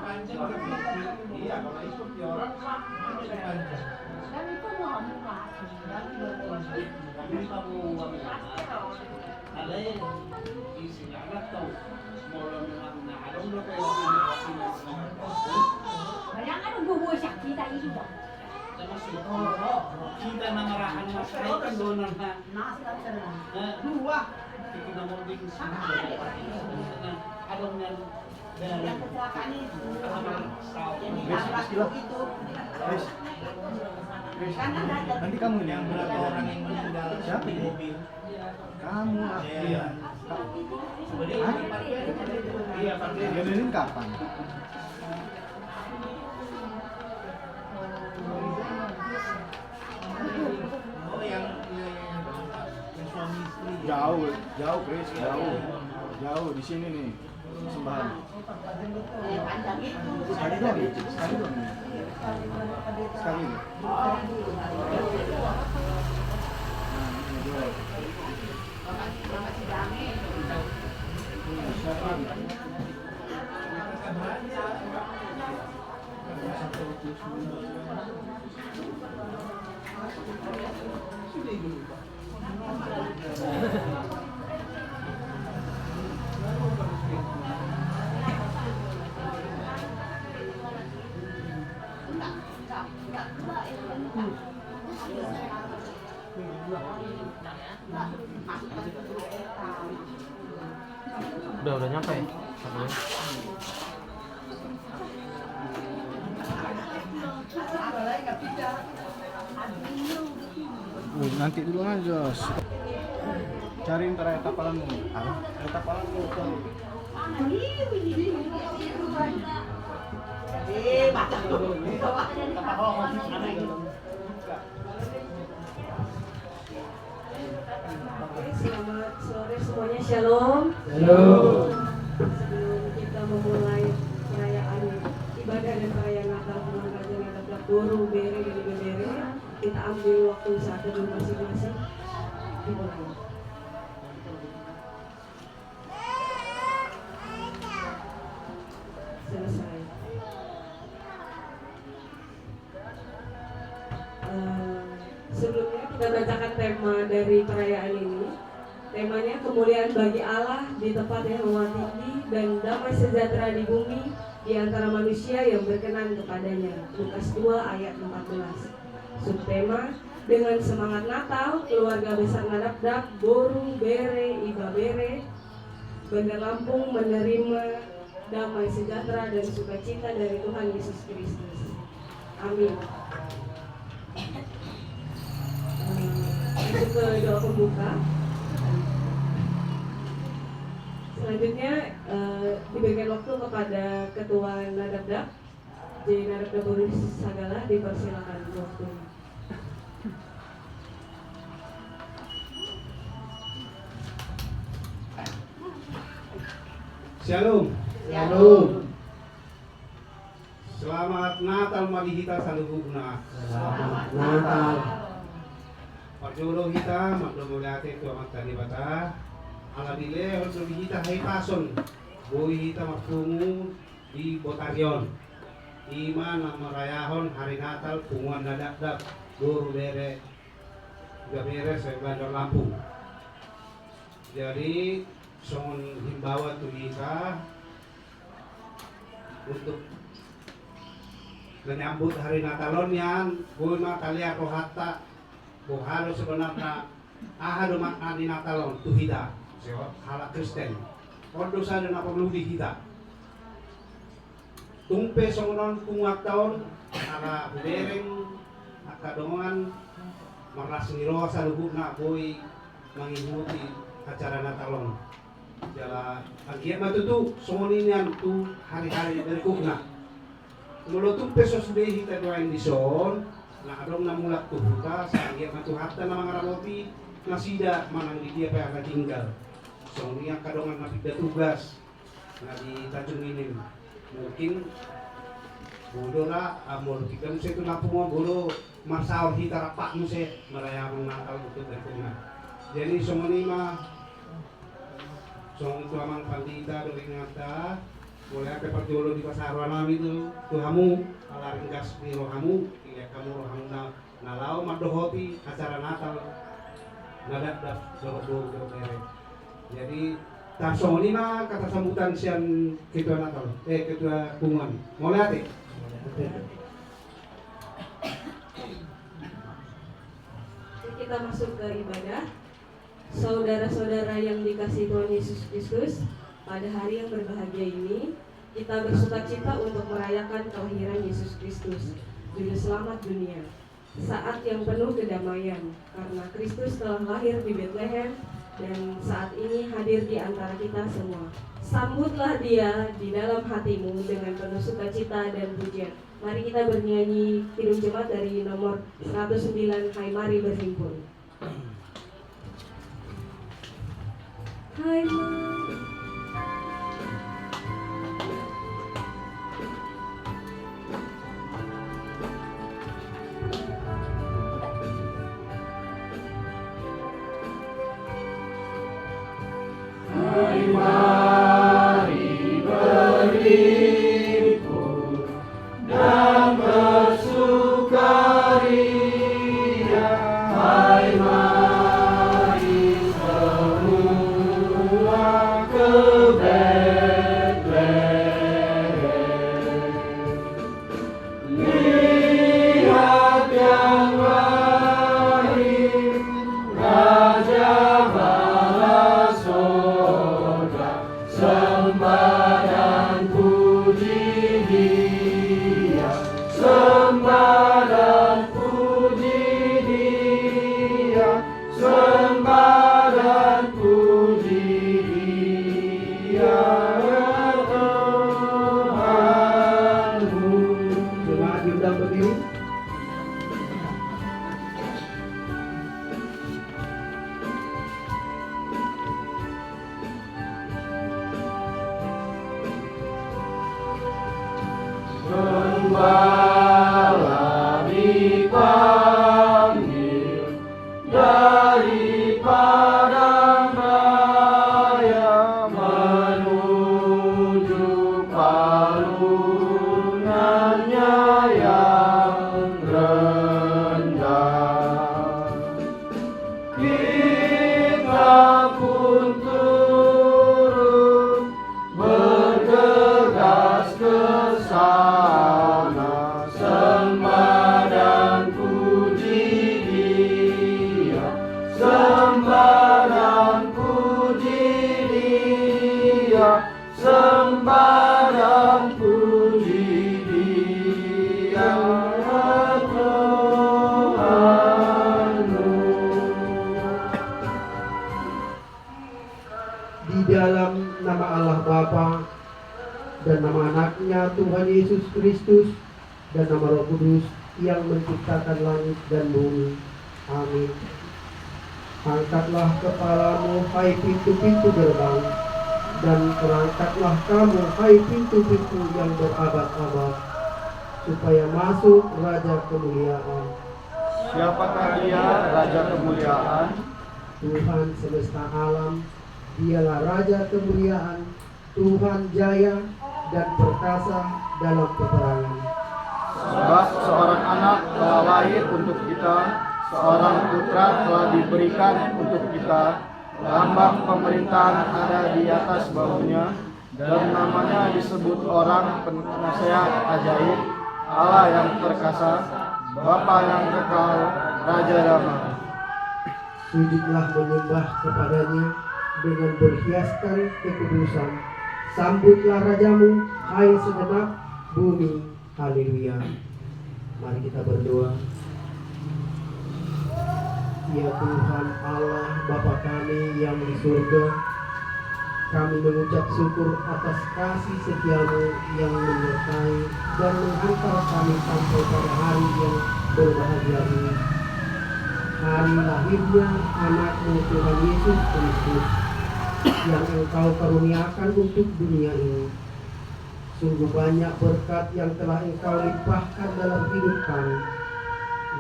panjang iya kalau ikut di orang jadi panjang dan itu mau kami pabuwang ada yang isinya anak tahu mulai na alam na kayo banyak kan bubuo siya kita itu dah termasuk kita nangarahan mas ay kan doon na nasi kami sana dua kita na mo din sa alam na yang kecelakaan itu yang ditabrak itu kan ada Nanti kamu yang berapa orang yang meninggal Siapa di ini? mobil Kamu iya iya parkir Diadenin kapan? oh yang suami istri Jauh, jauh Chris, jauh di sini nih. Sembahan. panjang itu Sekali doang nih, sekali doang nih. Sekali nih. Nah, ini dua. masih damai Siapa nih? Udah nyampe ya? Nanti dulu aja. Cariin kereta palanmu. Kereta palanmu. macam dulu Selamat sore semuanya, Shalom. Halo. Sebelum kita memulai perayaan ibadah dan perayaan Natal Tuhan Raja Nadab Guru Bere dan Ibu Bere, kita ambil waktu saat teduh masing-masing. Dimulai. Selesai. Sebelumnya kita bacakan tema dari perayaan ini. Temanya kemuliaan bagi Allah di tempat yang maha tinggi dan damai sejahtera di bumi di antara manusia yang berkenan kepadanya. Lukas 2 ayat 14. Subtema dengan semangat Natal, keluarga besar Nadab, Boru, Bere, Iba Bere, Bandar Lampung menerima damai sejahtera dan sukacita dari Tuhan Yesus Kristus. Amin. Masuk ke doa pembuka. Selanjutnya diberikan waktu kepada Ketua Nadab, Jadi Nadab Boris Sagala, dipersilakan waktu. Shalom. Shalom. Selamat Natal mari kita salubungna. Selamat Natal. Parjolo kita magdumulate itu amat tadi bata. Ala dile untuk kita hai pason. Boy kita magtungu di Botarion. Iman na marayahon hari Natal punguan Nadab Guru Bere Gabere sa Bandar Lampung. Jadi songon himbawan tu kita untuk menyambut hari Natalon yan, guna kalian rohata buhalo sebenarnya ahado makna di Natalon tu kita halak Kristen kondo sana na pagludi kita tumpe songonon kungak tahun ala bereng akadongan maras niro sa lubuk na boy mengikuti acara Natalon jala agiat matutu songonin yan tu hari-hari berikutnya mulo tumpe sos behi kita doain di son na adong namulat tuh buka sanggih matu hatta na mga ramoti nasida manang di dia pa tinggal so niya kadongan mapigda tugas na di Tanjung Inim mungkin bodo na amol kita mo sa ito na po bodo marsaon hita rapak mo sa marayamang Natal untuk dari kuna jadi so manima so ito amang pandita do ingata mulai ada perjolo di pasar wanami itu tuhamu ala ringkas di rohamu iya kamu rohamu nalau madohoti acara Natal nadak doho jadi tasong lima kata sambutan sian ketua Natal ketua bungan mulai ati kita masuk ke ibadah. Saudara-saudara yang dikasihi Tuhan Yesus Kristus, pada hari yang berbahagia ini kita bersukacita untuk merayakan kelahiran Yesus Kristus, Juru Selamat dunia. Saat yang penuh kedamaian karena Kristus telah lahir di Bethlehem dan saat ini hadir di antara kita semua. Sambutlah Dia di dalam hatimu dengan penuh sukacita dan pujian. Mari kita bernyanyi Kidung Jemaat dari nomor 109, Hai Mari Berhimpun. Hai Mari. Hai mari berhimpun dan bersukaria. Hai mari semua ke Bethlehem. Lihat yang lahir, Raja bala sorga, sembah dan puji Dia, sembah dan puji Dia, sembah dan puji Dia, Tuhanmu. jemaat diundang berdiri. Gembala dipanggil dari padang raya menuju palungannya yang rendah. Kita pun turut bergegas ke sana, sembah dan puji Dia, sembah dan puji Dia, sembah dan puji Dia, Tuhanmu. Di dalam nama Allah Bapa dan nama anaknya Tuhan Yesus Kristus dan nama Roh Kudus yang menciptakan langit dan bumi. Amin. Angkatlah kepalamu, hai pintu-pintu gerbang, dan terangkatlah kamu, hai pintu-pintu yang berabad-abad, supaya masuk Raja Kemuliaan. Siapakah Dia, Raja Kemuliaan? Tuhan semesta alam, Dialah Raja Kemuliaan, Tuhan jaya dan perkasa dalam peperangan. Sebab seorang anak telah lahir untuk kita, seorang putra telah diberikan untuk kita, lambang pemerintahan ada di atas bahunya, dan namanya disebut orang penasehat ajaib, Allah yang perkasa, Bapa yang kekal, Raja damai. Sujudlah menyembah kepadanya dengan berhiaskan kekudusan. Sambutlah Rajamu, hai segenap bumi. Haleluya. Mari kita berdoa. Ya Tuhan Allah Bapa kami yang di surga, kami mengucap syukur atas kasih setiamu yang menyertai dan menghantar kami sampai pada hari yang berbahagia ini. Hari lahirnya anakmu Tuhan Yesus Kristus yang engkau karuniakan untuk dunia ini. Sungguh banyak berkat yang telah engkau limpahkan dalam hidup kami.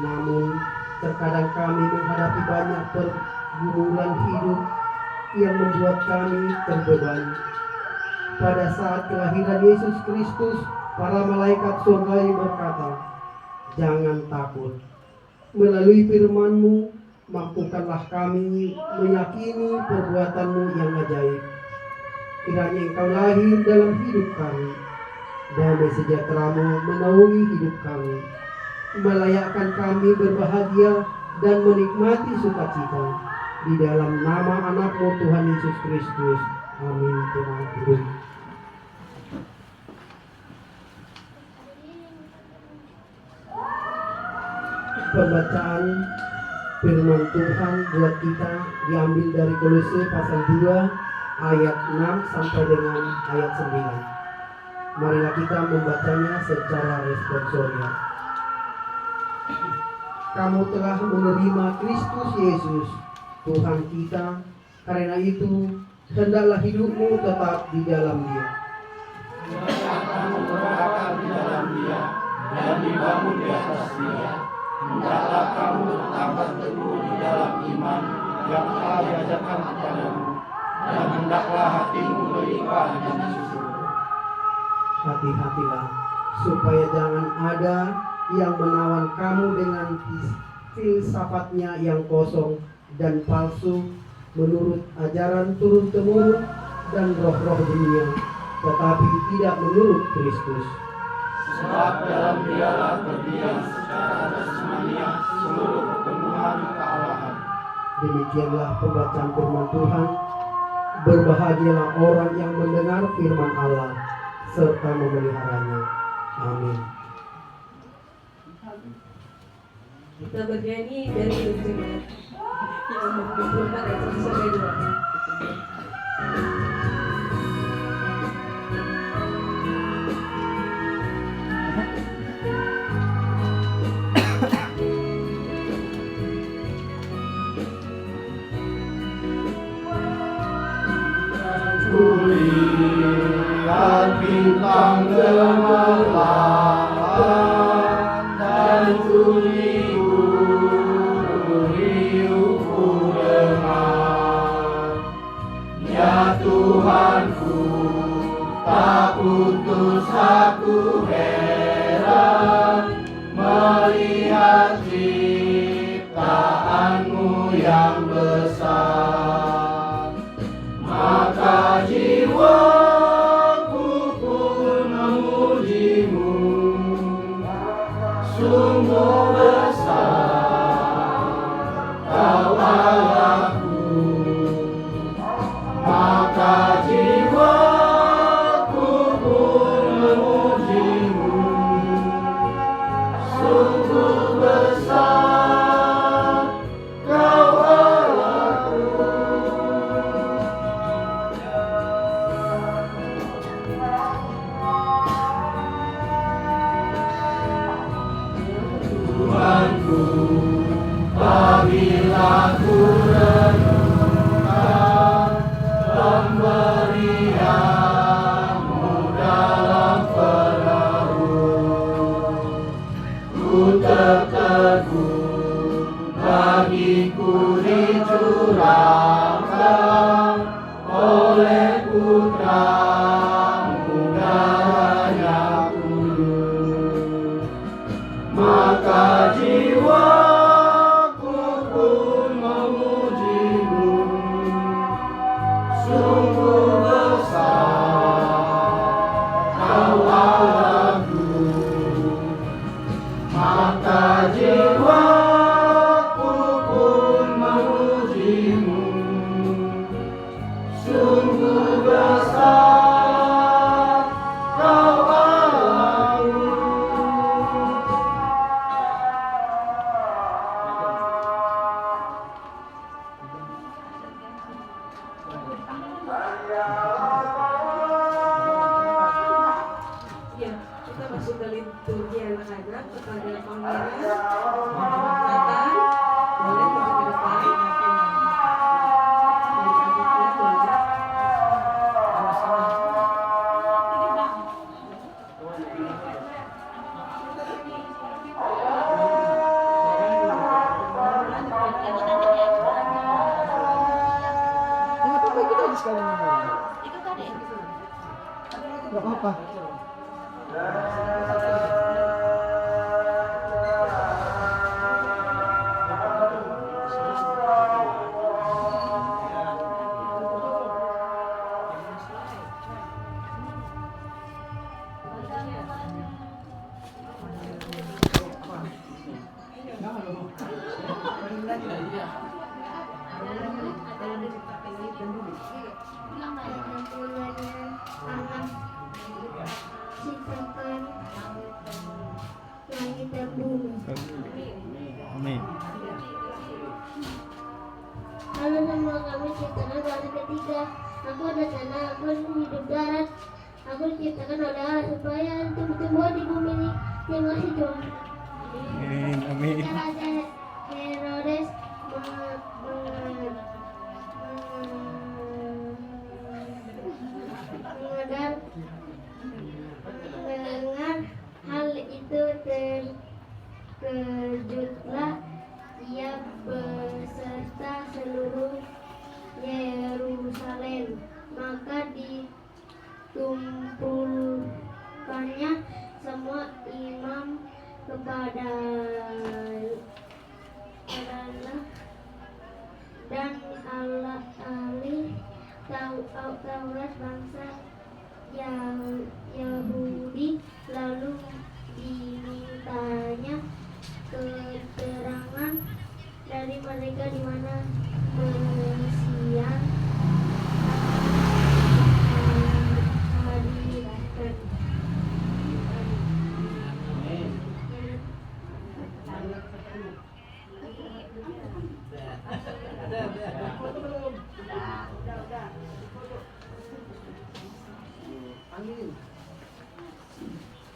Namun terkadang kami menghadapi banyak pergumulan hidup yang membuat kami terbeban. pada saat kelahiran Yesus Kristus, para malaikat surga berkata, "Jangan takut." Melalui firman-Mu, mampukanlah kami meyakini perbuatan-Mu yang ajaib. Kiranya Engkau lahir dalam hidup kami, damai sejahtera-Mu menaungi hidup kami, melayakkan kami berbahagia dan menikmati sukacita. Di dalam nama anak-Mu Tuhan Yesus Kristus. Amin. Terima kasih. Pembacaan firman Tuhan buat kita diambil dari Kolose pasal 2 ayat 6 sampai dengan ayat 9. Marilah kita membacanya secara responsorial. Kamu telah menerima Kristus Yesus Tuhan kita, karena itu hendaklah hidupmu tetap di dalam Dia. Kamu berakar di dalam Dia dan dibangun di atas Dia. Hendaklah kamu tetap teguh di dalam iman yang telah diajarkan kepadamu, dan hendaklah hatimu melimpah dengan syukur. Hati-hatilah supaya jangan ada yang menawan kamu dengan filsafatnya yang kosong dan palsu, menurut ajaran turun-temurun dan roh-roh dunia, tetapi tidak menurut Kristus. Sebab dalam Dialah berdiam secara jasmania seluruh pertemuan kealahan. Demikianlah pembacaan firman Tuhan. Berbahagialah orang yang mendengar firman Allah serta memeliharanya. Amin. Kita bernyanyi dari Jemaat nomor 24 ayat 1 sampai 2. Kulihat bintang gemerlap dan bunyi burung riuh ku dengar. Ya Tuhanku, tak putus aku heran melihat ciptaanmu yang besar. Maka jiwaku pun memujimu, sungguh besar Kau Allahku. Maka jiwaku pun memujimu, sungguh besar Kau Allahku. Tuhanku, apabila ku renungkan pemberian-Mu dalam peneruh, ku tertegun bagiku dicurahkan oleh Putra-Mu darah-Nya kudus. Maka jiwaku pun memujimu, sungguh besar Kau Allahku. Maka jiwaku pun memujimu, sungguh besar Kau Allahku. Ya, kita masuk ke liturgi anak-anak kepada pangeran Nathan. Boleh kita ke depan. Dan adiknya boleh. Itu tadi. apa? Ciptakan langit dan bumi. Amin. Halo semua, kami ciptakan hari ketiga. Aku ada tanah, aku hidup darat. Aku diciptakan oleh Allah supaya tumbuh-tumbuh di bumi ini. Terima kasih Tuhan. Amin. Raja Herodes mendengar hal itu terkejutlah ia beserta seluruh Yerusalem, maka ditumpulkannya semua imam kepada Allah dan ahli Taurat bangsa Yahudi, lalu dimintanya keterangan dari mereka di mana Mesias dilahirkan.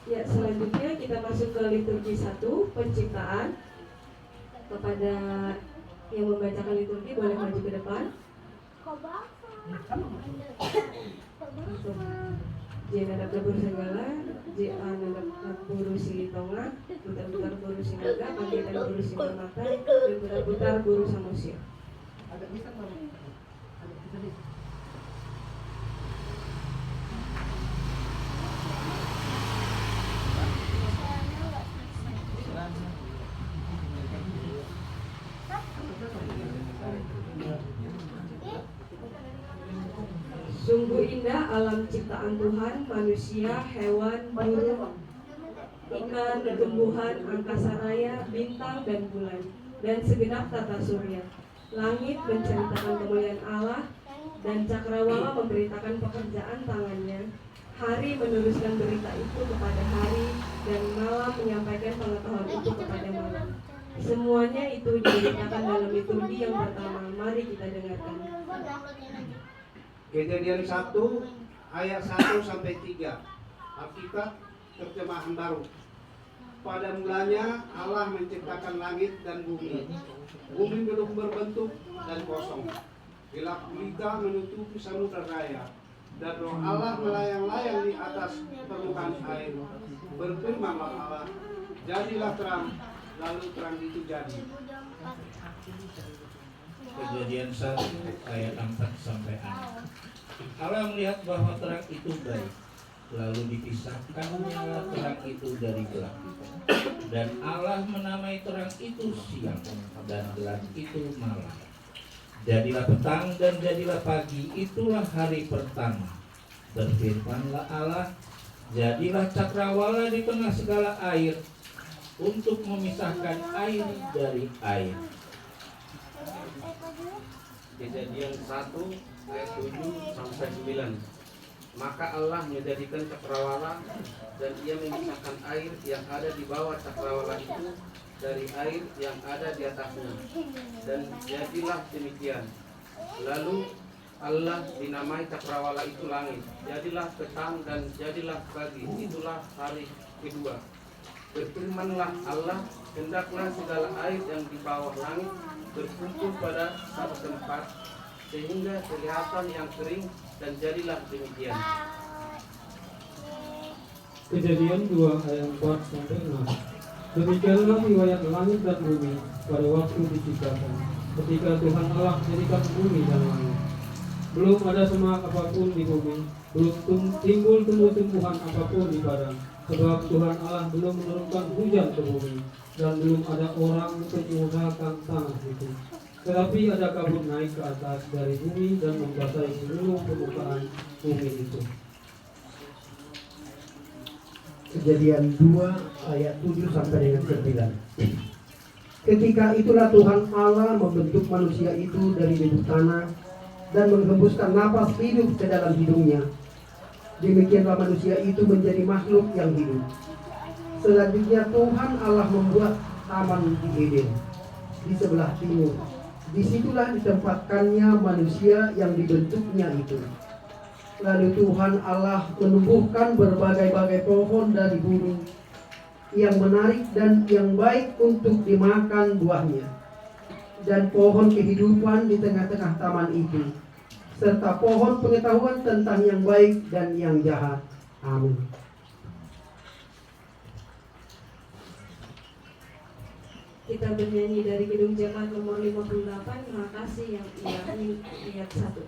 Ya, selanjutnya kita masuk ke liturgi 1, penciptaan. Kepada yang membacakan liturgi boleh maju ke depan. J nadap dapur segala, J A nadap buru silitonga, putar-putar buru sinaga, panggilan buru sinamata, dan putar-putar buru samusia. Sungguh indah alam ciptaan Tuhan, manusia, hewan, burung, ikan, tumbuhan, angkasa raya, bintang dan bulan, dan segenap tata surya. Langit menceritakan kemuliaan Allah, dan cakrawala memberitakan pekerjaan tangannya. Hari meneruskan berita itu kepada hari, dan malam menyampaikan pengetahuan itu kepada malam. Semuanya itu diberitakan dalam liturgi yang pertama. Mari kita dengarkan. Kejadian 1 ayat 1 sampai 3. Alkitab terjemahan baru. Pada mulanya Allah menciptakan langit dan bumi. Bumi belum berbentuk dan kosong. Gelap gulita menutupi samudra raya. Dan roh Allah melayang-layang di atas permukaan air. Berfirmanlah Allah, jadilah terang, lalu terang itu jadi. Kejadian 1 ayat 4 sampai 6. Allah melihat bahwa terang itu baik, lalu dipisahkannya terang itu dari gelap. Dan Allah menamai terang itu siang, dan gelap itu malam. Jadilah petang dan jadilah pagi, itulah hari pertama. Berfirmanlah Allah, jadilah cakrawala di tengah segala air, untuk memisahkan air dari air. Kejadian 1 ayat 7 sampai 9. Maka Allah menjadikan cakrawala dan ia memisahkan air yang ada di bawah cakrawala itu dari air yang ada di atasnya. Dan jadilah demikian. Lalu Allah dinamai cakrawala itu langit. Jadilah petang dan jadilah pagi. Itulah hari kedua. Berfirmanlah Allah, hendaklah segala air yang di bawah langit berkumpul pada satu tempat, sehingga kelihatan yang kering, dan jadilah demikian. Kejadian 2 ayat 4 sampai 6. Demikianlah riwayat langit dan bumi pada waktu diciptakan, ketika Tuhan Allah menjadikan bumi dan langit. Belum ada semak apapun di bumi, belum timbul tumbuh-tumbuhan apapun di padang, sebab Tuhan Allah belum menurunkan hujan ke bumi, dan belum ada orang untuk mengusahakan tanah itu. Tetapi ada kabut naik ke atas dari bumi dan membasahi seluruh permukaan bumi itu. Kejadian 2 ayat 7 sampai dengan 9. Ketika itulah Tuhan Allah membentuk manusia itu dari debu tanah dan menghembuskan napas hidup ke dalam hidungnya. Demikianlah manusia itu menjadi makhluk yang hidup. Selanjutnya Tuhan Allah membuat taman di Eden di sebelah timur. Disitulah ditempatkannya manusia yang dibentuknya itu. Lalu Tuhan Allah menumbuhkan berbagai-bagai pohon dari bumi yang menarik dan yang baik untuk dimakan buahnya, dan pohon kehidupan di tengah-tengah taman itu, serta pohon pengetahuan tentang yang baik dan yang jahat. Amin. Kita bernyanyi dari Kidung Jemaat nomor 58, Makasih yang Ilahi, ayat 1.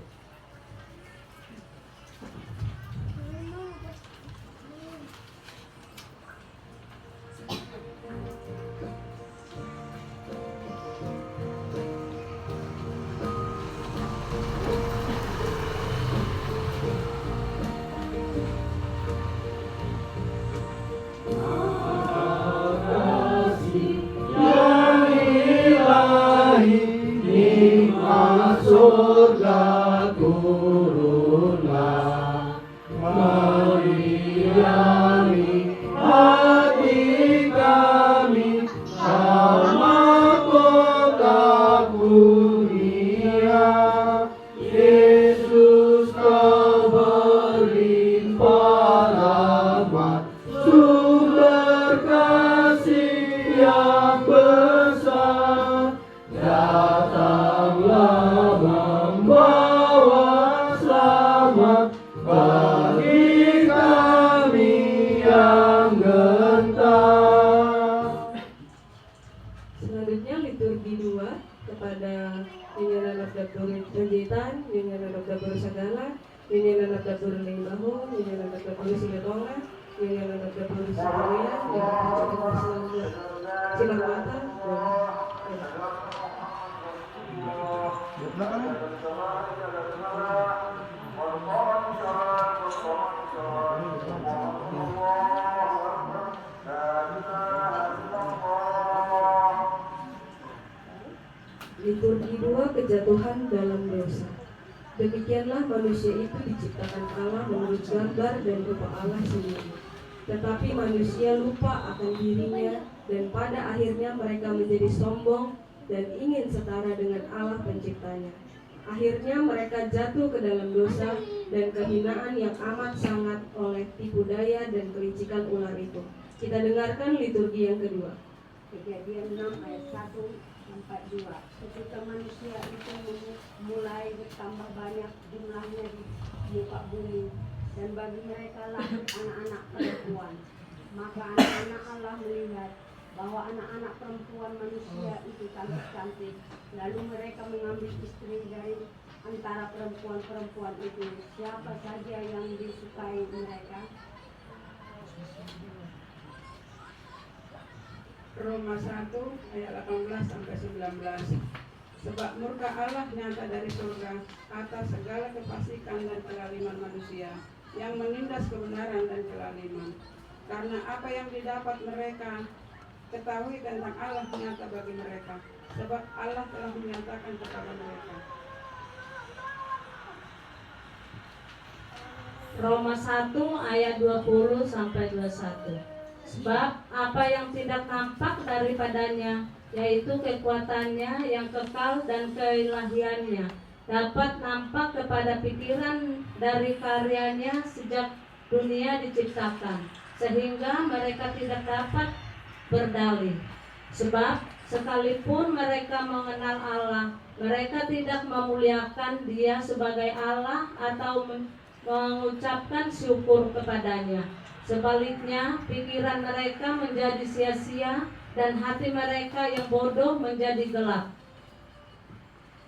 Surga turunlah, meriami hati kami sama kota dunia. Yesus kau berlimpah rahmat, sumber kasih yang besar. Datanglah membawa selamat bagi kami yang gentar. Selanjutnya liturgi 2 kepada nyanyian anak dapur penjitan, nyanyian anak dapur segala, nyanyian anak dapur limbahu, nyanyian anak dapur silatonga, nyanyian anak dapur semuanya, silang mata. Liturgi 2 kejatuhan dalam dosa. Demikianlah manusia itu diciptakan Allah menurut gambar dan rupa Allah sendiri. Tetapi manusia lupa akan dirinya, dan pada akhirnya mereka menjadi sombong dan ingin setara dengan Allah penciptanya. Akhirnya mereka jatuh ke dalam dosa dan kehinaan yang amat sangat oleh tipu daya dan kelicikan ular itu. Kita dengarkan liturgi yang kedua. Kejadian 6 ayat 1 sampai 2. Ketika manusia itu mulai bertambah banyak jumlahnya di muka bumi, dan bagi mereka lah anak-anak perempuan, maka anak-anak Allah melihat bahwa anak-anak perempuan manusia itu cantik-cantik. Lalu mereka mengambil istri dari antara perempuan-perempuan itu, siapa saja yang disukai mereka. Roma 1 ayat 18 sampai 19. Sebab murka Allah nyata dari surga atas segala kefasikan dan kelaliman manusia yang menindas kebenaran dan kelaliman. Karena apa yang didapat mereka ketahui tentang Allah nyata bagi mereka, sebab Allah telah menyatakan kepada mereka. Roma 1 ayat 20 sampai 21. Sebab apa yang tidak nampak daripadanya, yaitu kekuatannya yang kekal dan keilahiannya, dapat nampak kepada pikiran dari karyanya sejak dunia diciptakan, sehingga mereka tidak dapat berdalih. Sebab sekalipun mereka mengenal Allah, mereka tidak memuliakan Dia sebagai Allah atau mengucapkan syukur kepadanya. Sebaliknya, pikiran mereka menjadi sia-sia dan hati mereka yang bodoh menjadi gelap.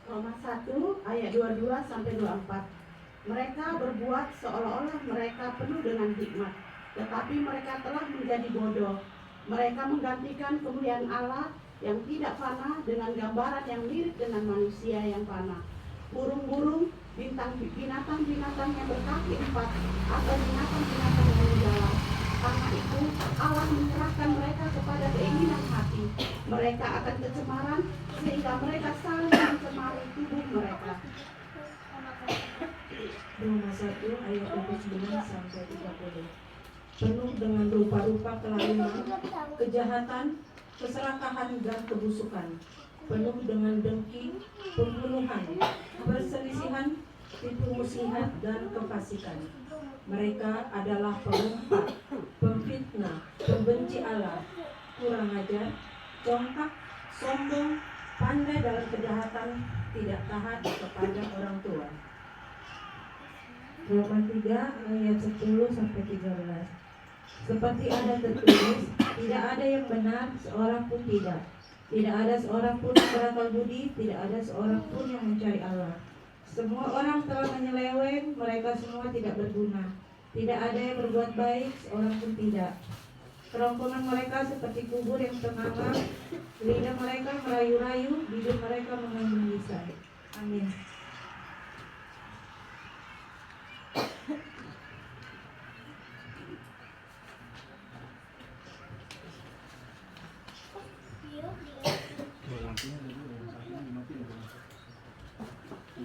Roma 1 ayat 22 sampai 24. Mereka berbuat seolah-olah mereka penuh dengan hikmat, tetapi mereka telah menjadi bodoh. Mereka menggantikan kemuliaan Allah yang tidak fana dengan gambaran yang mirip dengan manusia yang fana, burung-burung, binatang-binatang yang berkaki 4, atau binatang-binatang yang menjalar. Karena itu Allah menyerahkan mereka kepada keinginan hati. Mereka akan kecemaran sehingga mereka saling mencemari tubuh mereka. Roma 1 ayat 29 sampai 30. Penuh dengan rupa-rupa kelaliman, kejahatan, keserakahan dan kebusukan, penuh dengan dengki, pembunuhan, perselisihan, tipu muslihat dan kefasikan. Mereka adalah pengumpat, pemfitnah, pembenci Allah, kurang ajar, congkak, sombong, pandai dalam kejahatan, tidak taat kepada orang tua. Roma 3 ayat 10 sampai 13. Seperti ada tertulis, tidak ada yang benar, seorang pun tidak. Tidak ada seorang pun yang berakal budi, tidak ada seorang pun yang mencari Allah. Semua orang telah menyeleweng, mereka semua tidak berguna. Tidak ada yang berbuat baik, seorang pun tidak. Kerongkongan mereka seperti kubur yang ternama, lidah mereka merayu-rayu, bibir mereka mengandung lisan. Amin.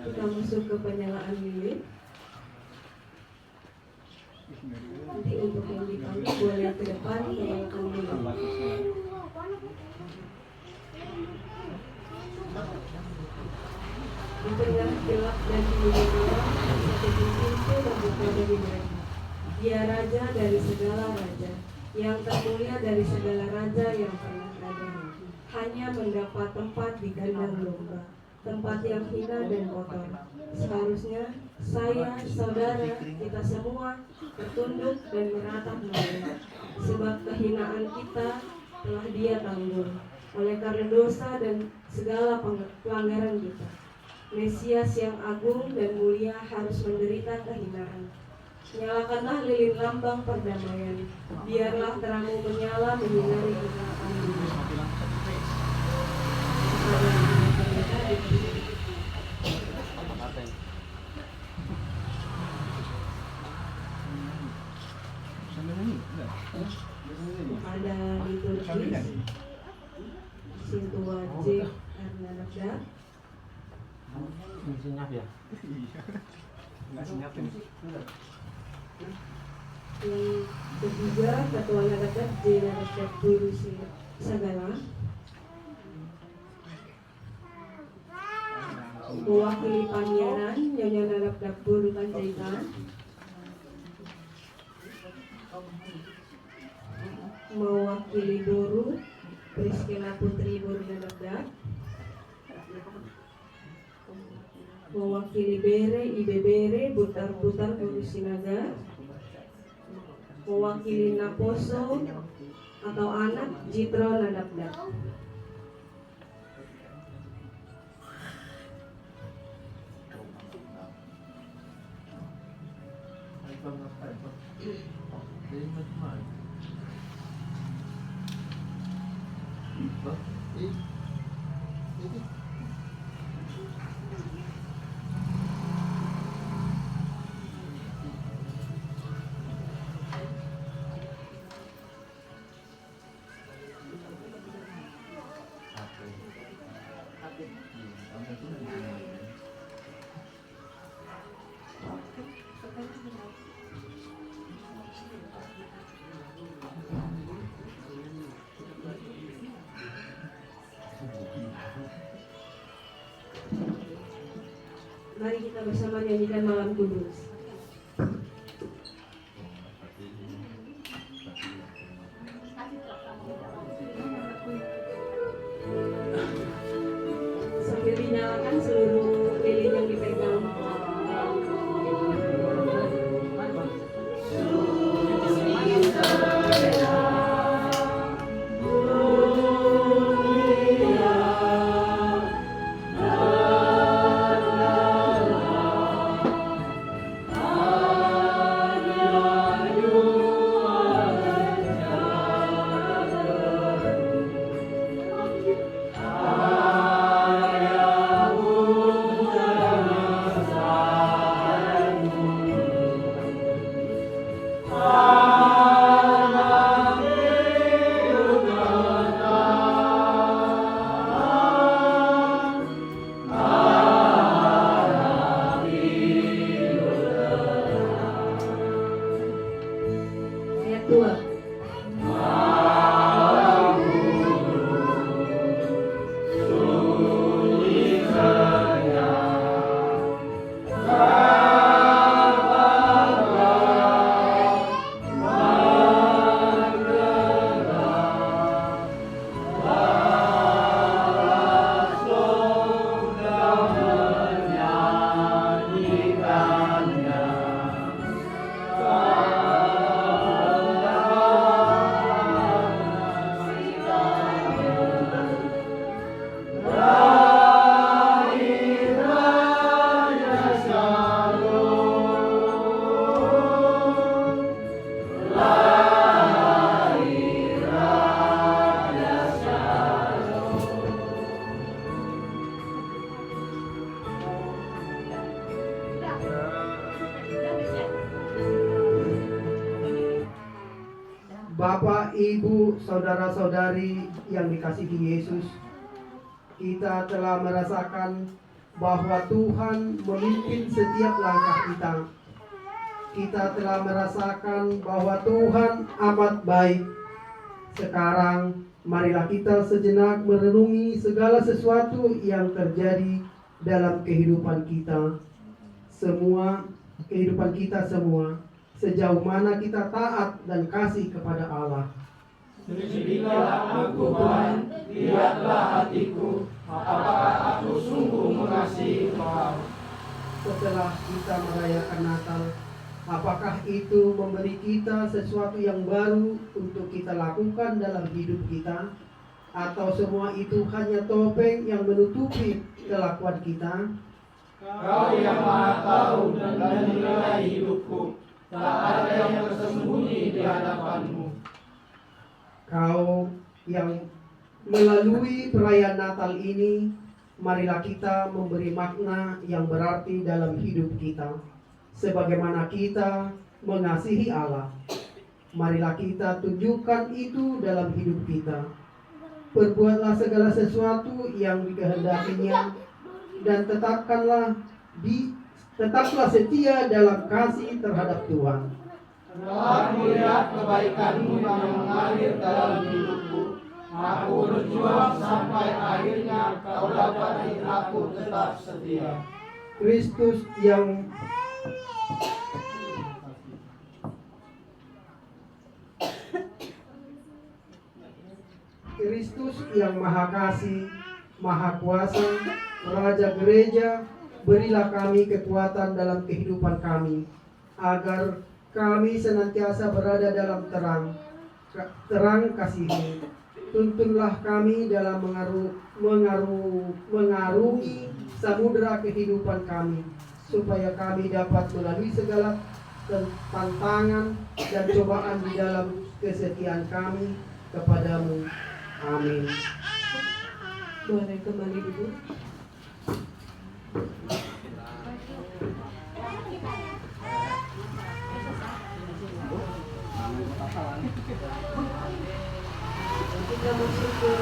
Kita masuk ke penyalaan lilin. Nanti untuk yang dipanggil boleh ke depan menyalakan lilin. Di tengah gelap dan dingin malam, seperti pintu terbuka bagi mereka. Dia raja dari segala raja, yang termulia dari segala raja yang pernah ada. Hanya mendapat tempat di kandang domba, tempat yang hina dan kotor. Seharusnya saya, saudara, kita semua tertunduk dan meratap menolak, sebab kehinaan kita telah Dia tanggung oleh karena dosa dan segala pelanggaran kita. Mesias yang agung dan mulia harus menderita kehinaan. Nyalakanlah lilin lambang perdamaian, biarlah terangmu menyala menyinari kegelapan dunia. Ada liturgis Sintu Wajib Arnanabda. Senyap ya? Nggak senyapin. Yang ketiga, Ketua Nadakat J. Nadakat Guru Sagala. Mewakili Panianan Nyonya Nadakat Guru Panjaitan. Mewakili Boru Priskela Putri Boru Nadakat. Mewakili Bere Ibebere Butar-Butar Guru Sinaga. Mewakili Naposo atau anak Jitro Nadabda. Mari kita bersama nyanyikan Malam Kudus. Sambil dinyalakan seluruh lilin yang dipegang. Oh berdua. Bapak, Ibu, saudara-saudari yang dikasihi Yesus, kita telah merasakan bahwa Tuhan memimpin setiap langkah kita. Kita telah merasakan bahwa Tuhan amat baik. Sekarang, marilah kita sejenak merenungi segala sesuatu yang terjadi dalam kehidupan kita. Kehidupan kita semua. Sejauh mana kita taat dan kasih kepada Allah. Selidikilah aku Tuhan, lihatlah hatiku, apakah aku sungguh mengasihi Engkau. Setelah kita merayakan Natal, apakah itu memberi kita sesuatu yang baru untuk kita lakukan dalam hidup kita? Atau semua itu hanya topeng yang menutupi kelakuan kita? Kau yang Maha Tahu dan menilai hidupku, tak ada yang tersembunyi di hadapanmu. Kau yang melalui perayaan Natal ini, marilah kita memberi makna yang berarti dalam hidup kita. Sebagaimana kita mengasihi Allah, marilah kita tunjukkan itu dalam hidup kita. Perbuatlah segala sesuatu yang dikehendakinya dan tetaplah setia dalam kasih terhadap Tuhan. Telah melihat kebaikan-Mu yang mengalir dalam hidupku. Aku berjuang sampai akhirnya Kau dapati aku tetap setia. Kristus yang Maha Kasih, Maha Kuasa, Raja Gereja, berilah kami kekuatan dalam kehidupan kami, agar kami senantiasa berada dalam terang kasih-Mu. Tuntunlah kami dalam mengarungi samudera kehidupan kami, supaya kami dapat melalui segala tantangan dan cobaan di dalam kesetiaan kami kepadamu. Amin. Boleh kembali dulu. Kita masuk ke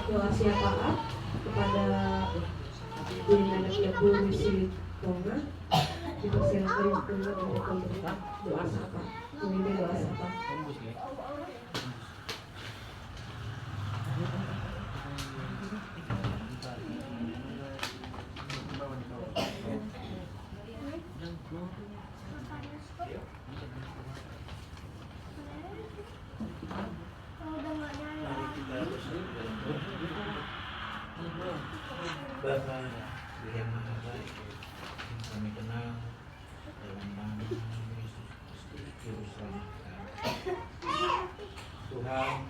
doa syafaat kepada Diri Anak Yabu Misi Tonga. Dipersilakan untuk memberi doa syafaat. Memimpin doa syafaat. Bapa yang Maha Baik, yang kami kenal dalam nama Yesus Kristus Juru Selamat kami. Tuhan,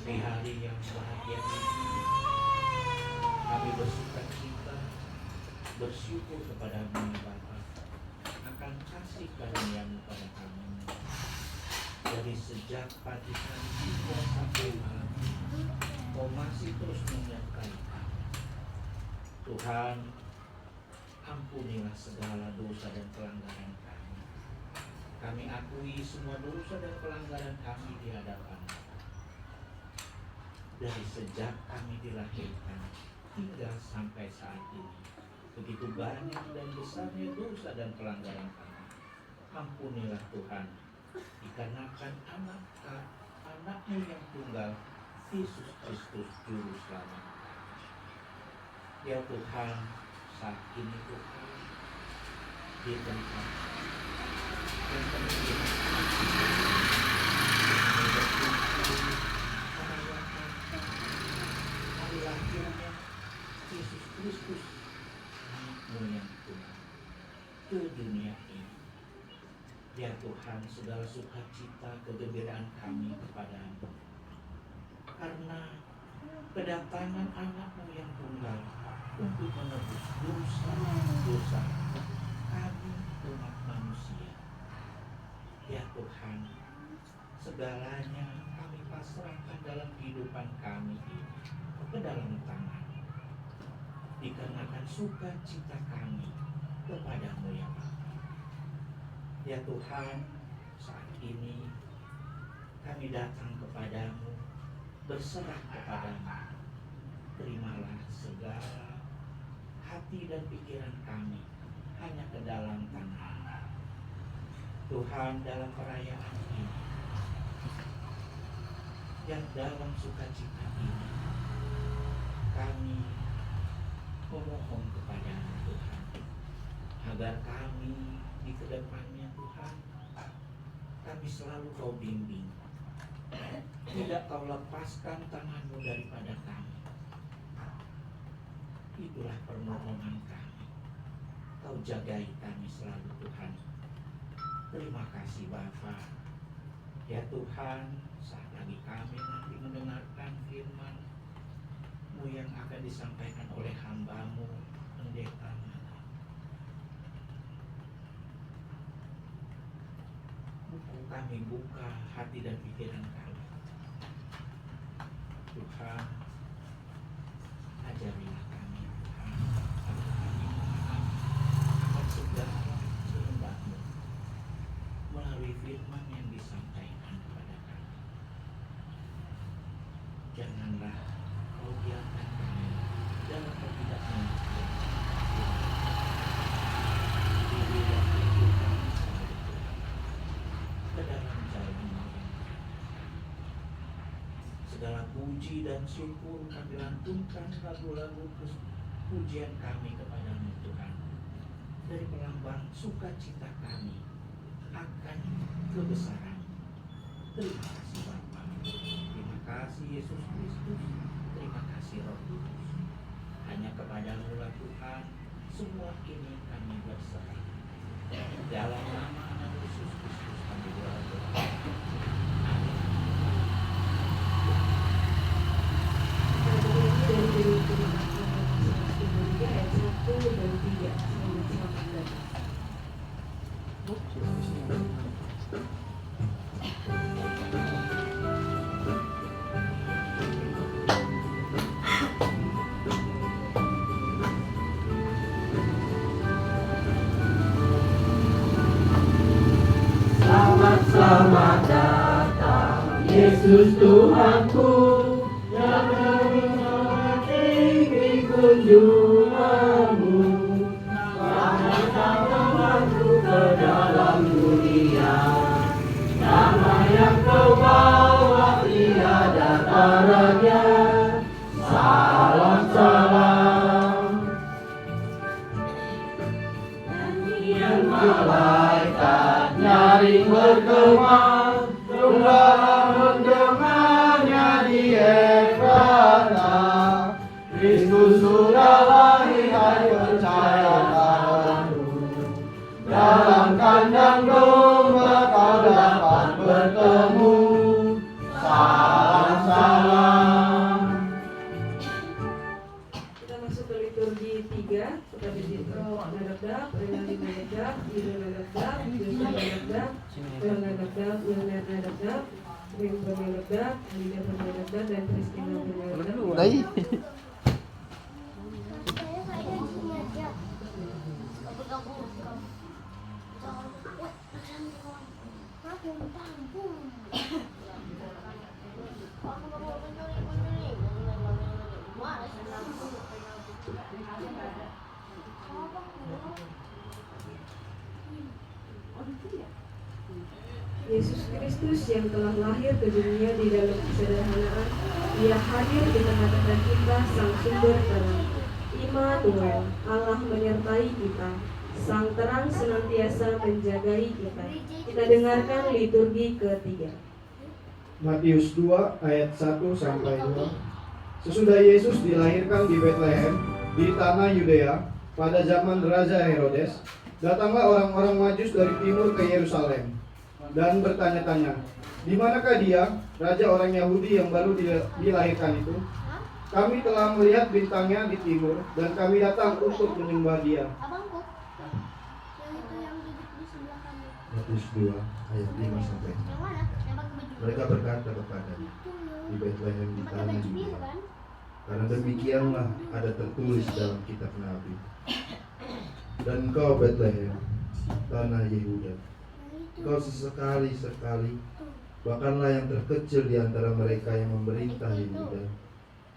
di hari yang bahagia ini kami bersukacita, bersyukur kepada-Mu Bapa akan kasih karunia-Mu pada kami. Dari sejak pagi hari hingga sampai malam, Kau masih terus menyertai kami. Tuhan, ampunilah segala dosa dan pelanggaran kami. Kami akui semua dosa dan pelanggaran kami di hadapan-Mu. Dari sejak kami dilahirkan hingga sampai saat ini, begitu banyak dan besarnya dosa dan pelanggaran kami. ampunilah Tuhan, dikarenakan anakmu yang tunggal, Yesus Kristus Juru Selamat. Ya Tuhan, saat ini Tuhan, di tempat yang penting hari lahirnya Yesus Kristus, anakmu yang tunggal, ke dunia ini. Ya Tuhan, segala sukacita kegembiraan kami kepadamu, karena kedatangan anakmu yang tunggal untuk menebus dosa kami umat manusia. Ya Tuhan, segalanya kami pasrahkan dalam kehidupan kami ini ke dalam tangan, dikarenakan sukacita kami kepadamu ya Bapa. Ya Tuhan, saat ini kami datang kepadamu, berserah kepadamu. Terimalah segala hati dan pikiran kami hanya ke dalam tangan. Tuhan, dalam perayaan ini, yang dalam sukacita ini, kami memohon kepadamu Tuhan, agar kami di kedepannya Tuhan, kami selalu kau bimbing, tidak kau lepaskan tanganmu daripada kami. Itulah permohonan kami, kau jagai kami selalu Tuhan. Terima kasih Bapa. Ya Tuhan, saat lagi kami nanti mendengarkan firman-Mu yang akan disampaikan oleh hamba-Mu, Pendeta Mana. Kami buka hati dan pikiran kami. Tuhan, ajarilah kami Tuhan, agar kami memahami akan segala kehendak-Mu melalui firman yang disampaikan kepada kami. Janganlah kau biarkan kami dalam ketidakmengertian. Dirilah hidup kami selalu Tuhan, ke dalam jalan-Mu yang terang. Segala puji dan syukur kami lantunkan lagu-lagu pujian kami kepadamu Tuhan, dari pelambang sukacita kami akan kebesaran. Terima kasih Bapa, terima kasih Yesus Kristus, terima kasih Roh Kudus. Hanya kepadamu lah Tuhan, semua ini kami berserah. Dalam nama anak Yesus Kristus kami berdoa. Ayat 1 dan 3 selamat Selamat datang Yesus Tuhanku, yang mengucapkan tinggi kunjunganmu. Selamat datang Tuhanku ke dalam dunia, damai yang kau bawa tiada taranya. Salam salam, nyanyian malaikat nyaring bergema, gembala mendengarnya di Efrata. Kristus sudah lahir, hai percayakanmu. Dalam kandang domba kau dapat bertemu. Salam salam. Kita masuk ke liturgi 3, kita Petro Nadab, Renali Nadab, Ido Nadab, Yusuf Nadab, Tuhan Nadab, Wilner Nadab, Ringo Nadab, Alida Nadab, dan Kristina Nadab. Oh, itu ya? Yesus Kristus yang telah lahir ke dunia di dalam kesederhanaan, Dia hadir di tengah-tengah kita, Sang Sumber Terang. Immanuel, Allah menyertai kita, Sang Terang senantiasa menjagai kita. Kita dengarkan liturgi ketiga. Matius 2 ayat 1 sampai 2. Sesudah Yesus dilahirkan di Betlehem di tanah Yudea pada zaman Raja Herodes, datanglah orang-orang Majus dari timur ke Yerusalem dan bertanya-tanya, "Di manakah dia, raja orang Yahudi yang baru dilahirkan itu? Kami telah melihat bintangnya di timur dan kami datang untuk menyembah dia." Matius 2 ayat 5 sampai 6. Mereka berkata kepadanya, "Di Betlehem di tanah Yudea, karena demikianlah ada tertulis dalam kitab Nabi. Dan engkau Betlehem, tanah Yehuda, engkau sesekali, bahkanlah yang terkecil di antara mereka yang memerintah Yehuda,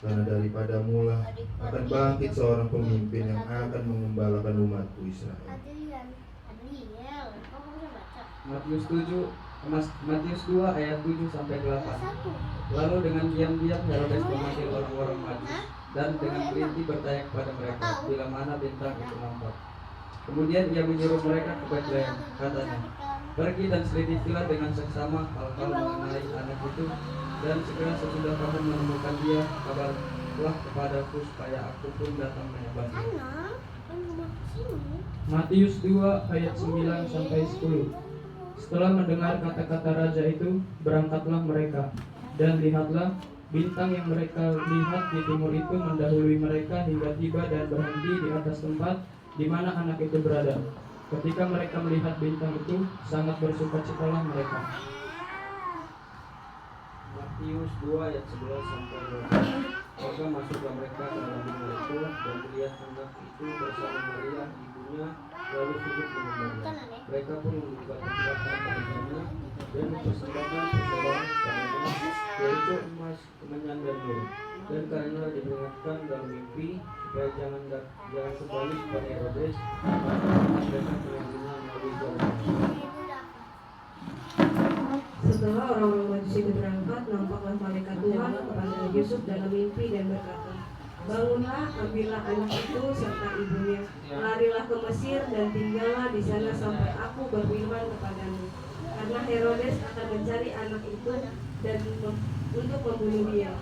karena daripada mula akan bangkit seorang pemimpin yang akan mengembalakan umatku Israel." Matius 2 ayat 7 sampai 8. Lalu dengan diam-diam Herodes memanggil orang-orang Majus dan dengan kelinci bertanya kepada mereka bila mana bintang itu nampak. Kemudian ia menyuruh mereka ke Betlehem, katanya, "Pergi dan selidikilah dengan seksama hal-hal mengenai anak itu, dan segera sesudah kamu menemukan dia, kabarlah kepadaku supaya aku pun datang menyembah dia." Matius 2 ayat 9 sampai 10. Setelah mendengar kata-kata raja itu, berangkatlah mereka, dan lihatlah, bintang yang mereka lihat di timur itu mendahului mereka hingga tiba dan berhenti di atas tempat di mana anak itu berada. Ketika mereka melihat bintang itu, sangat bersukacitalah mereka. Matius 2 ayat 11 sampai 12. Maka masuklah mereka ke dalam rumah itu dan melihat anak itu bersama Maria ibunya, lalu sujud menyembahnya. Mereka pun membuka tempat padanya dan mempersembahkan persembahan kepadanya, yaitu emas, kemenyan dan mur. Dan karena diperingatkan dalam mimpi supaya jangan kembali kepada Herodes, mereka mengambilnya melalui jalan. Setelah orang-orang Majus itu berangkat, nampaklah malaikat Tuhan kepada Yusuf dalam mimpi dan berkata, "Bangunlah, ambillah anak itu serta ibunya, larilah ke Mesir dan tinggallah di sana sampai aku berfirman kepadamu. Karena Herodes akan mencari anak itu dan untuk membunuh dia."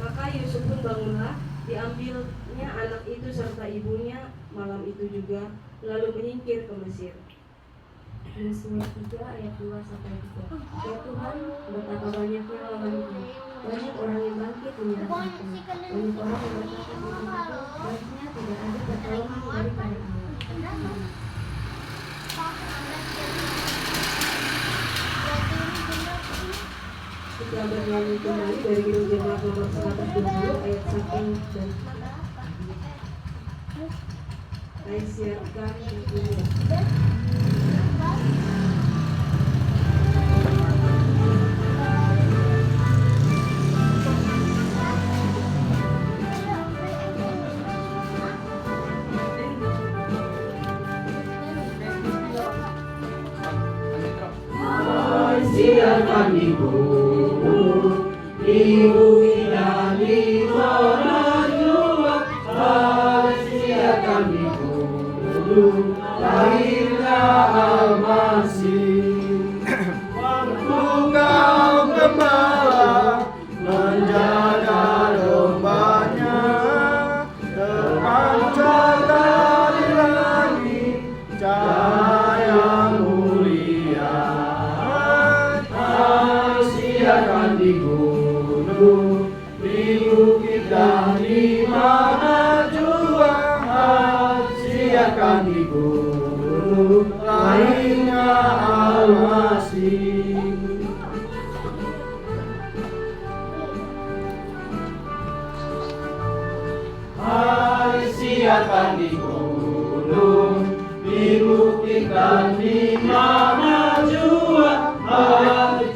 Maka Yusuf pun bangunlah, diambilnya anak itu serta ibunya malam itu juga, lalu menyingkir ke Mesir. Yesaya 3 ayat 2 sampai 3. Ya Tuhan, betapa banyaknya lawanku. Banyak orang yang bangkit menyerang aku. Banyak orang yang berkata untukku, baiknya tidak ada pertolongan daripada Allah. Kita berlalu kembali dari Kidung Jemaat nomor 120 ayat 1 dan saya siapkan di dunia. Siarkan di gunung, di bukit dan di mana jua. Siarkan di gunung, lahirnya Al-Masih. Waktu kau gembala menjaga dombanya, terpancar dari langit cahaya mulia. Siarkan di gunung, di bukit dan di mana jua. Siarkan di gunung, lahirnya Al-Masih. Siarkan di gunung, di bukit dan di mana jua.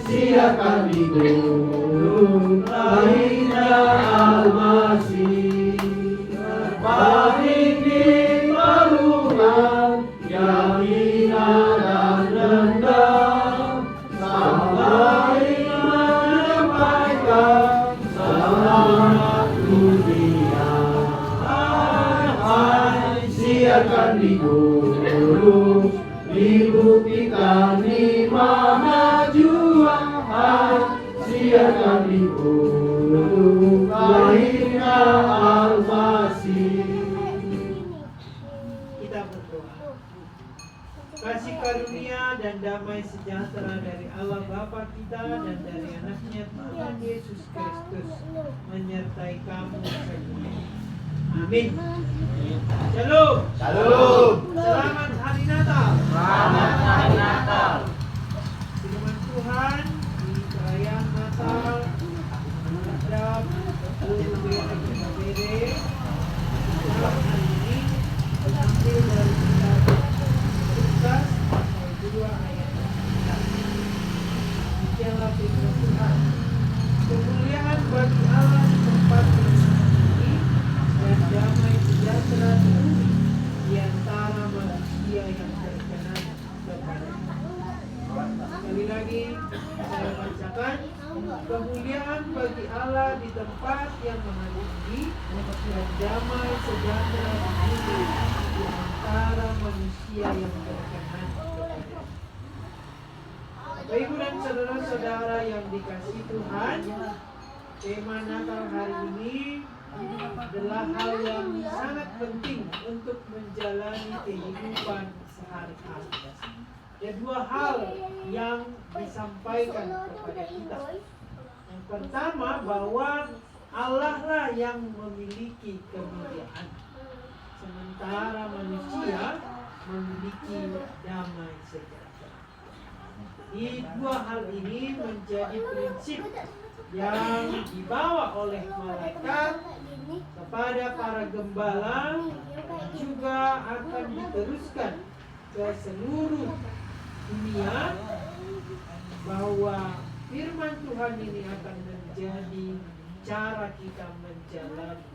Siarkan di gunung, lahirnya Al-Masih. Balik di perlukan yang hina dan rendah, dulu, dibuktikan di mana juang, siarkan dulu lahirnya Al-Masih. Kita berdoa. Kasih karunia dan damai sejahtera dari Allah Bapa kita dan dari anaknya Tuhan Yesus Kristus menyertai kamu semua. Amin. Shalom. Shalom. Selamat Hari Natal. Selamat Hari Natal. Firman Tuhan di perayaan Natal terhadap BPD dalam hari ini diambil dari kitab Lukas pasal 2 ayat 9. Demikianlah firman Tuhan. Kemuliaan bagi Allah di tempat yang tinggi dan damai sejahtera di bumi di antara manusia yang berkenan kepadanya. Sekali lagi saya bacakan. Kemuliaan bagi Allah di tempat yang maha tinggi dan damai sejahtera di bumi di antara manusia yang berkenan kepadanya. Bapak Ibu dan saudara-saudara yang dikasihi Tuhan, tema Natal hari ini adalah hal yang sangat penting untuk menjalani kehidupan sehari-hari. Ada dua hal yang disampaikan kepada kita. Yang pertama, bahwa Allah lah yang memiliki kemuliaan, sementara manusia memiliki damai sejahtera. Di dua hal ini menjadi prinsip yang dibawa oleh malaikat kepada para gembala, juga akan diteruskan ke seluruh dunia, bahwa firman Tuhan ini akan menjadi cara kita menjalani.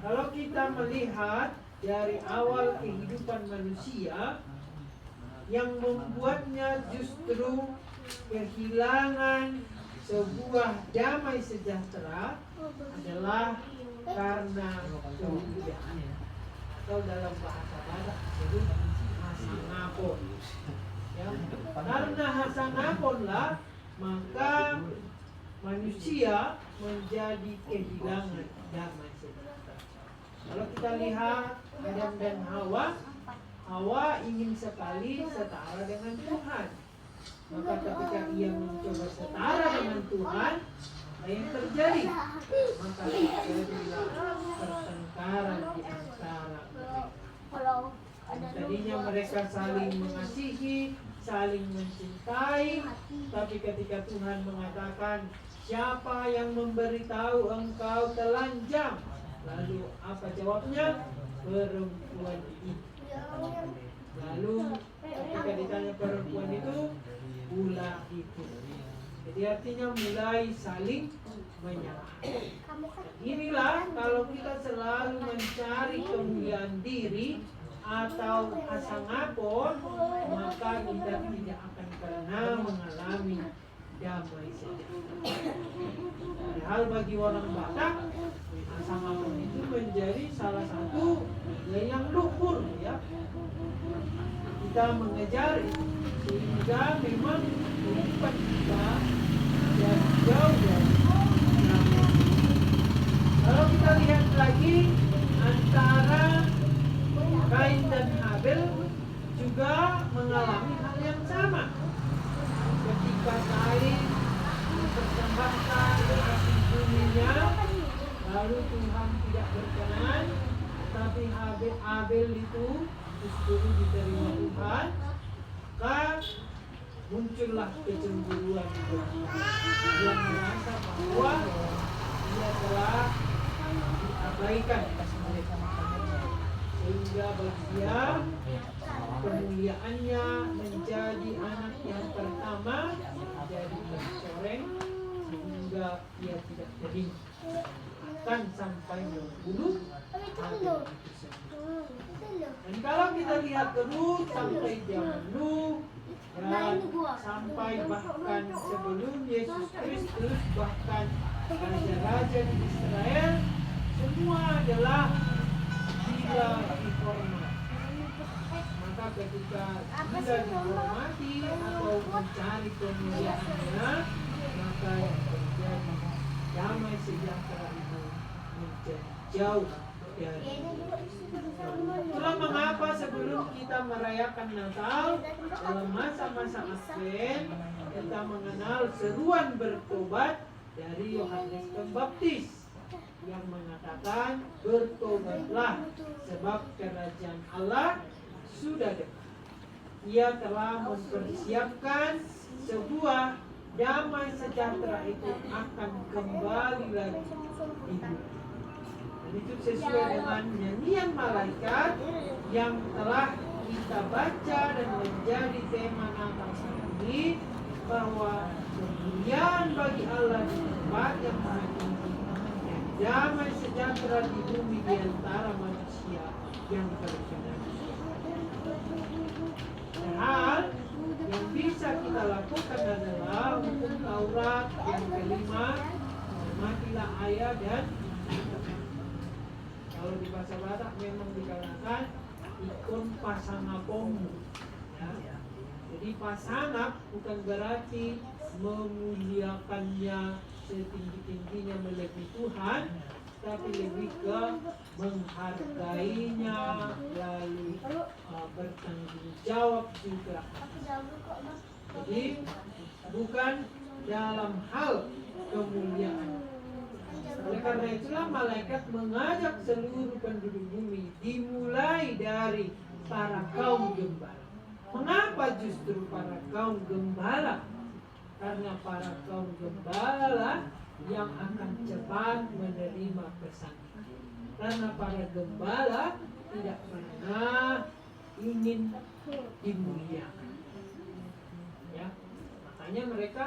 Kalau kita melihat dari awal kehidupan manusia, yang membuatnya justru kehilangan sebuah damai sejahtera adalah karena kebudayaan, atau dalam bahasa Batak disebut hasanapon. Ya, karena hasanaponlah maka manusia menjadi kehilangan damai sejahtera. Kalau kita lihat Adam dan Hawa ingin sekali setara dengan Tuhan. Maka ketika ia mencoba setara dengan Tuhan, apa yang terjadi? Maka terjadilah pertengkaran di antara mereka. Tadinya mereka saling mengasihi, saling mencintai, tapi ketika Tuhan mengatakan, siapa yang memberitahu engkau telanjang? Lalu apa jawabnya? Perempuan itu. Lalu ketika ditanya perempuan itu, ulah itu. Jadi artinya mulai saling menyalahkan. Inilah kalau kita selalu mencari kemuliaan diri atau asangapon, maka kita tidak akan pernah mengalami damai sejahtera. Padahal bagi orang Batak, asangapon itu menjadi salah satu nilai yang luhur, ya. Kita mengejar itu sehingga memang kehidupan kita jadi jauh dari damai. Kalau kita lihat lagi antara Kain dan Habel juga mengalami hal yang sama. Ketika Kain mempersembahkan hasil buminya, lalu Tuhan tidak berkenan, tapi Habel itu justru diterima Tuhan, maka muncullah kecemburuan di Tuhan. Dia merasa bahwa dia telah diabaikan kasih mereka, sehingga bagi dia kemuliaannya menjadi anak yang pertama jadi mencoreng, sehingga dia tidak jadi akan sampai membunuh Habel itu sendiri. Dan kalau kita lihat terus sampai zaman Nuh dan sampai bahkan sebelum Yesus Kristus, bahkan raja-raja di Israel, semua adalah gila reformasi. ketika tidak dihormati atau mencari kemuliaannya, maka yang terjadi damai sejahtera itu menjadi jauh dari. Itulah mengapa sebelum kita merayakan Natal dalam masa-masa Advent, kita mengenal seruan bertobat dari Yohanes Pembaptis yang mengatakan, bertobatlah sebab kerajaan Allah sudah dekat. Ia telah mempersiapkan sebuah damai sejahtera itu akan kembali lagi di bumi. Dan itu sesuai dengan nyanyian malaikat yang telah kita baca dan menjadi tema Natal hari ini, bahwa kemuliaan bagi Allah di tempat yang maha tinggi, dan damai sejahtera di bumi di antara manusia yang berkenan. Hal yang bisa kita lakukan adalah hukum Taurat yang kelima, hormatilah ayah dan ibu. Kalau di bahasa Batak memang dikatakan ikon pasangapomu, ya. Jadi pasangan bukan berarti memuliakannya setinggi-tingginya melebihi Tuhan, tapi lebih ke menghargainya, lalu bertanggung jawab juga. Jadi bukan dalam hal kemuliaan. Oleh karena itulah malaikat mengajak seluruh penduduk bumi, dimulai dari para kaum gembala. Mengapa justru para kaum gembala? Karena para kaum gembala yang akan cepat menerima pesan. Karena para gembala tidak pernah ingin dimuliakan, ya, makanya mereka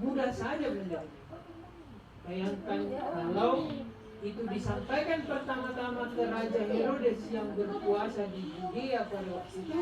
mudah saja menerima. Bayangkan kalau itu disampaikan pertama-tama ke Raja Herodes yang berkuasa di Yudea pada waktu itu,